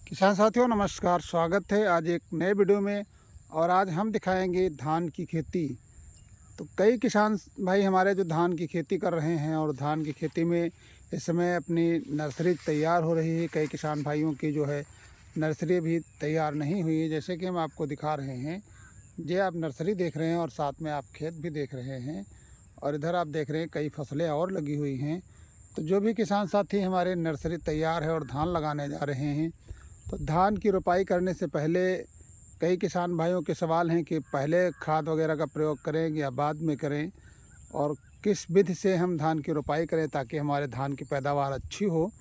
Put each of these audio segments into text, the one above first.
किसान साथियों नमस्कार, स्वागत है आज एक नए वीडियो में। और आज हम दिखाएंगे धान की खेती। तो कई किसान भाई हमारे जो धान की खेती कर रहे हैं और धान की खेती में इस समय अपनी नर्सरी तैयार हो रही है। कई किसान भाइयों की जो है नर्सरी भी तैयार नहीं हुई है, जैसे कि हम आपको दिखा रहे हैं। ये आप नर्सरी देख रहे हैं और साथ में आप खेत भी देख रहे हैं, और इधर आप देख रहे हैं कई फसलें और लगी हुई हैं। तो जो भी किसान साथी हमारे नर्सरी तैयार है और धान लगाने जा रहे हैं, तो धान की रोपाई करने से पहले कई किसान भाइयों के सवाल हैं कि पहले खाद वगैरह का प्रयोग करें या बाद में करें, और किस विधि से हम धान की रोपाई करें ताकि हमारे धान की पैदावार अच्छी हो।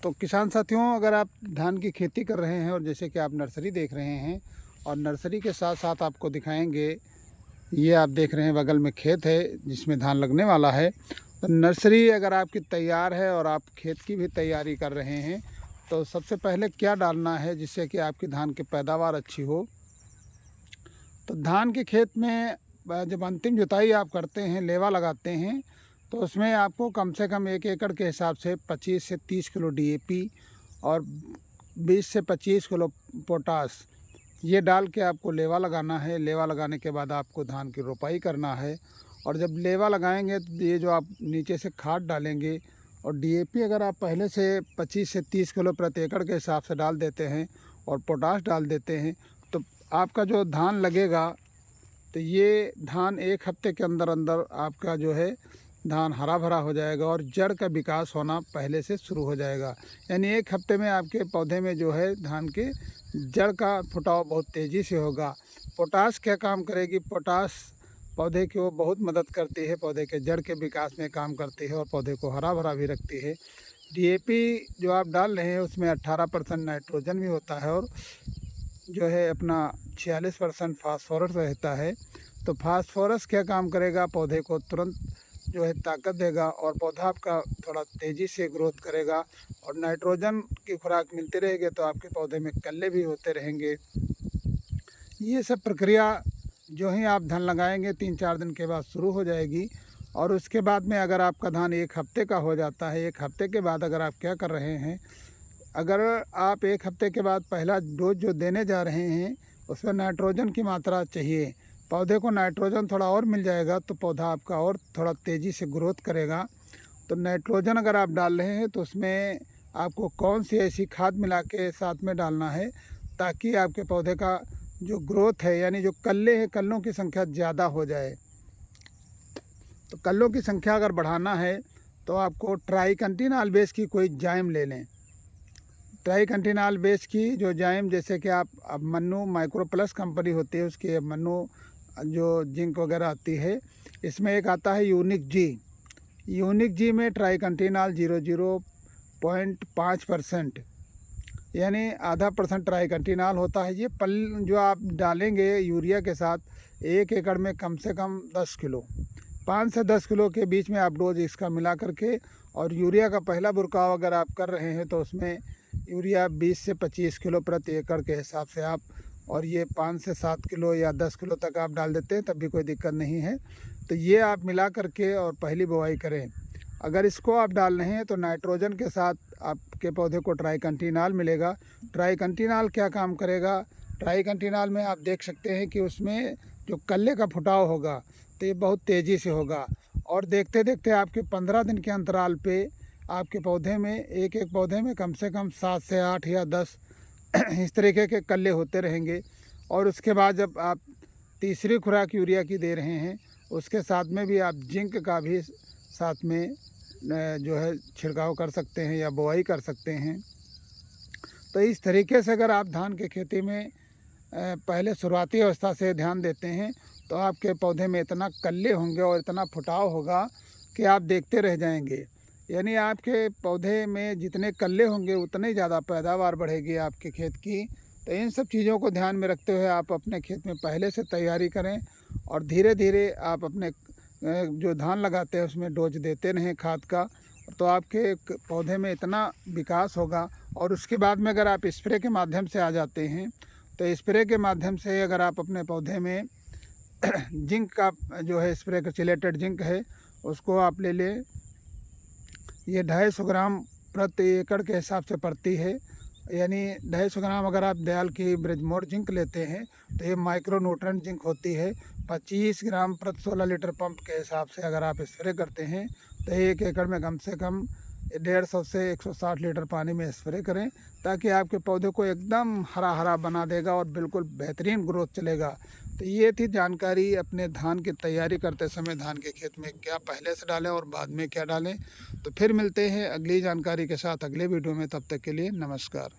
तो किसान साथियों, अगर आप धान की खेती कर रहे हैं और जैसे कि आप नर्सरी देख रहे हैं, और नर्सरी के साथ साथ आपको दिखाएंगे, ये आप देख रहे हैं बगल में खेत है जिसमें धान लगने वाला है। तो नर्सरी अगर आपकी तैयार है और आप खेत की भी तैयारी कर रहे हैं, तो सबसे पहले क्या डालना है जिससे कि आपकी धान की पैदावार अच्छी हो। तो धान के खेत में जब अंतिम जुताई आप करते हैं, लेवा लगाते हैं, तो उसमें आपको कम से कम 1 एकड़ के हिसाब से 25 से 30 किलो डीएपी और 20 से 25 किलो पोटास, ये डाल के आपको लेवा लगाना है। लेवा लगाने के बाद आपको धान की रोपाई करना है। और जब लेवा लगाएंगे तो ये जो आप नीचे से खाद डालेंगे, और डीएपी अगर आप पहले से 25 से 30 किलो प्रति एकड़ के हिसाब से डाल देते हैं और पोटाश डाल देते हैं, तो आपका जो धान लगेगा, तो ये धान 1 हफ्ते के अंदर अंदर आपका जो है धान हरा भरा हो जाएगा और जड़ का विकास होना पहले से शुरू हो जाएगा। यानी 1 हफ्ते में आपके पौधे में जो है धान के जड़ का फुटाव बहुत तेज़ी से होगा। पोटाश क्या काम करेगी? पोटाश पौधे की वो बहुत मदद करती है, पौधे के जड़ के विकास में काम करती है और पौधे को हरा भरा भी रखती है। डीएपी जो आप डाल रहे हैं उसमें 18% नाइट्रोजन भी होता है, और जो है अपना 46% फास्फोरस रहता है। तो फास्फोरस क्या काम करेगा? पौधे को तुरंत जो है ताकत देगा और पौधा आपका थोड़ा तेज़ी से ग्रोथ करेगा। और नाइट्रोजन की खुराक मिलती रहेगी तो आपके पौधे में कल्ले भी होते रहेंगे। ये सब प्रक्रिया जो ही आप धान लगाएंगे 3-4 दिन के बाद शुरू हो जाएगी। और उसके बाद में अगर आपका धान 1 हफ्ते का हो जाता है, 1 हफ्ते के बाद अगर आप क्या कर रहे हैं, अगर आप 1 हफ्ते के बाद पहला डोज जो देने जा रहे हैं उसमें नाइट्रोजन की मात्रा चाहिए। पौधे को नाइट्रोजन थोड़ा और मिल जाएगा तो पौधा आपका और थोड़ा तेज़ी से ग्रोथ करेगा। तो नाइट्रोजन अगर आप डाल रहे हैं तो उसमें आपको कौन सी ऐसी खाद मिला के साथ में डालना है ताकि आपके पौधे का जो ग्रोथ है, यानी जो कल्ले हैं, कल्लों की संख्या ज़्यादा हो जाए। तो कल्लों की संख्या अगर बढ़ाना है तो आपको ट्राइकंटिनाल बेस की कोई जाइम ले लें। ट्राइकंटिनाल बेस की जो जाइम, जैसे कि आप अब मन्नू माइक्रो प्लस कंपनी होती है, उसकी मन्नू जो जिंक वगैरह आती है, इसमें एक आता है यूनिक जी। यूनिक जी में ट्राइकंटिनाल 0.5%, यानी आधा % ट्राइकंटिनाल होता है। ये पल जो आप डालेंगे यूरिया के साथ 1 एकड़ में कम से कम 10 किलो, 5 से 10 किलो के बीच में आप डोज इसका मिला करके, और यूरिया का पहला बुरकाव अगर आप कर रहे हैं तो उसमें यूरिया 20 से 25 किलो प्रति एकड़ के हिसाब से आप, और ये 5 से 7 किलो या 10 किलो तक आप डाल देते हैं तब भी कोई दिक्कत नहीं है। तो ये आप मिला करके और पहली बुआई करें। अगर इसको आप डाल रहे हैं तो नाइट्रोजन के साथ आपके पौधे को ट्राइकंटिनाल मिलेगा। ट्राइकंटिनाल क्या काम करेगा? ट्राइकंटिनाल में आप देख सकते हैं कि उसमें जो कल्ले का फुटाव होगा तो ये बहुत तेज़ी से होगा, और देखते देखते आपके 15 दिन के अंतराल पे आपके पौधे में एक एक पौधे में कम से कम 7 से 8 या 10 इस तरीके के कल्ले होते रहेंगे। और उसके बाद जब आप तीसरी खुराक यूरिया की दे रहे हैं, उसके साथ में भी आप जिंक का भी साथ में जो है छिड़काव कर सकते हैं या बुआई कर सकते हैं। तो इस तरीके से अगर आप धान की खेती में पहले शुरुआती अवस्था से ध्यान देते हैं तो आपके पौधे में इतना कल्ले होंगे और इतना फुटाव होगा कि आप देखते रह जाएंगे। यानी आपके पौधे में जितने कल्ले होंगे उतने ज़्यादा पैदावार बढ़ेगी आपके खेत की। तो इन सब चीज़ों को ध्यान में रखते हुए आप अपने खेत में पहले से तैयारी करें, और धीरे धीरे आप अपने जो धान लगाते हैं उसमें डोज देते रहें खाद का, तो आपके पौधे में इतना विकास होगा। और उसके बाद में अगर आप स्प्रे के माध्यम से आ जाते हैं, तो स्प्रे के माध्यम से अगर आप अपने पौधे में जिंक का जो है स्प्रे का चिलेटेड जिंक है उसको आप ले लें। ये 250 ग्राम प्रति एकड़ के हिसाब से पड़ती है। यानी 250 ग्राम अगर आप दयाल की ब्रिजमोर जिंक लेते हैं तो ये माइक्रो न्यूट्रेंट जिंक होती है। 25 ग्राम प्रति 16 लीटर पंप के हिसाब से अगर आप स्प्रे करते हैं तो 1 एकड़ में कम से कम 150 से 160 लीटर पानी में स्प्रे करें, ताकि आपके पौधे को एकदम हरा हरा बना देगा और बिल्कुल बेहतरीन ग्रोथ चलेगा। तो ये थी जानकारी अपने धान की तैयारी करते समय धान के खेत में क्या पहले से डालें और बाद में क्या डालें। तो फिर मिलते हैं अगली जानकारी के साथ अगले वीडियो में, तब तक के लिए नमस्कार।